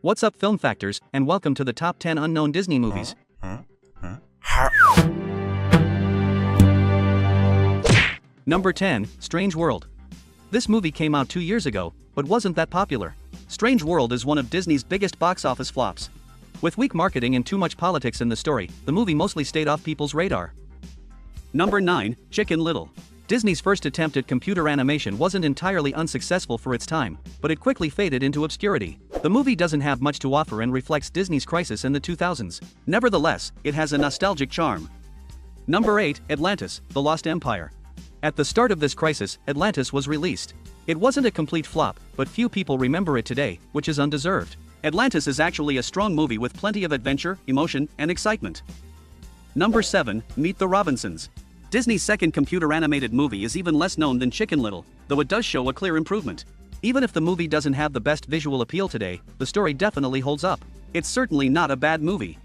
What's up, film factors, and welcome to the top 10 unknown Disney movies. Number 10, Strange World. This movie came out 2 years ago, but wasn't that popular. Strange World is one of Disney's biggest box office flops. With weak marketing and too much politics in the story, the movie mostly stayed off people's radar. Number 9, Chicken Little. Disney's first attempt at computer animation wasn't entirely unsuccessful for its time, but it quickly faded into obscurity. The movie doesn't have much to offer and reflects Disney's crisis in the 2000s. Nevertheless, it has a nostalgic charm. Number 8, Atlantis, The Lost Empire. At the start of this crisis, Atlantis was released. It wasn't a complete flop, but few people remember it today, which is undeserved. Atlantis is actually a strong movie with plenty of adventure, emotion, and excitement. Number 7, Meet the Robinsons. Disney's second computer-animated movie is even less known than Chicken Little, though it does show a clear improvement. Even if the movie doesn't have the best visual appeal today, the story definitely holds up. It's certainly not a bad movie.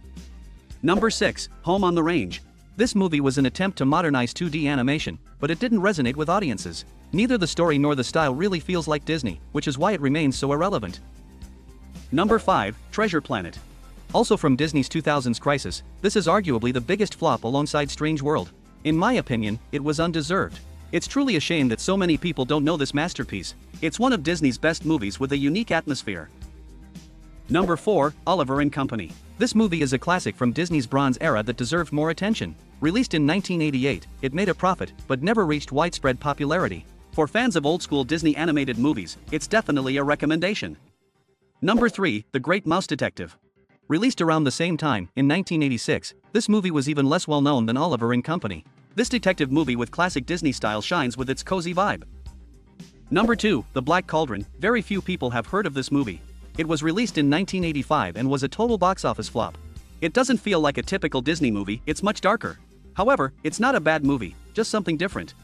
Number 6, Home on the Range. This movie was an attempt to modernize 2D animation, but it didn't resonate with audiences. Neither the story nor the style really feels like Disney, which is why it remains so irrelevant. Number 5, Treasure Planet. Also from Disney's 2000s crisis, this is arguably the biggest flop alongside Strange World. In my opinion, it was undeserved. It's truly a shame that so many people don't know this masterpiece. It's one of Disney's best movies with a unique atmosphere. Number 4, Oliver and Company. This movie is a classic from Disney's Bronze era that deserved more attention. Released in 1988, it made a profit, but never reached widespread popularity. For fans of old-school Disney animated movies, it's definitely a recommendation. Number 3, The Great Mouse Detective. Released around the same time, in 1986, this movie was even less well-known than Oliver and Company. This detective movie with classic Disney style shines with its cozy vibe. Number 2, The Black Cauldron. Very few people have heard of this movie. It was released in 1985 and was a total box office flop. It doesn't feel like a typical Disney movie, it's much darker. However, it's not a bad movie, just something different.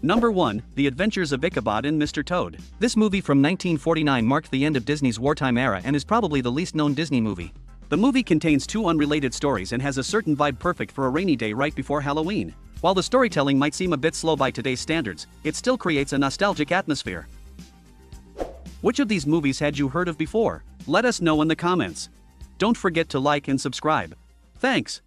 Number 1, The Adventures of Ichabod and Mr. Toad. This movie from 1949 marked the end of Disney's wartime era and is probably the least known Disney movie. The movie contains 2 unrelated stories and has a certain vibe perfect for a rainy day right before Halloween. While the storytelling might seem a bit slow by today's standards, it still creates a nostalgic atmosphere. Which of these movies had you heard of before? Let us know in the comments. Don't forget to like and subscribe. Thanks.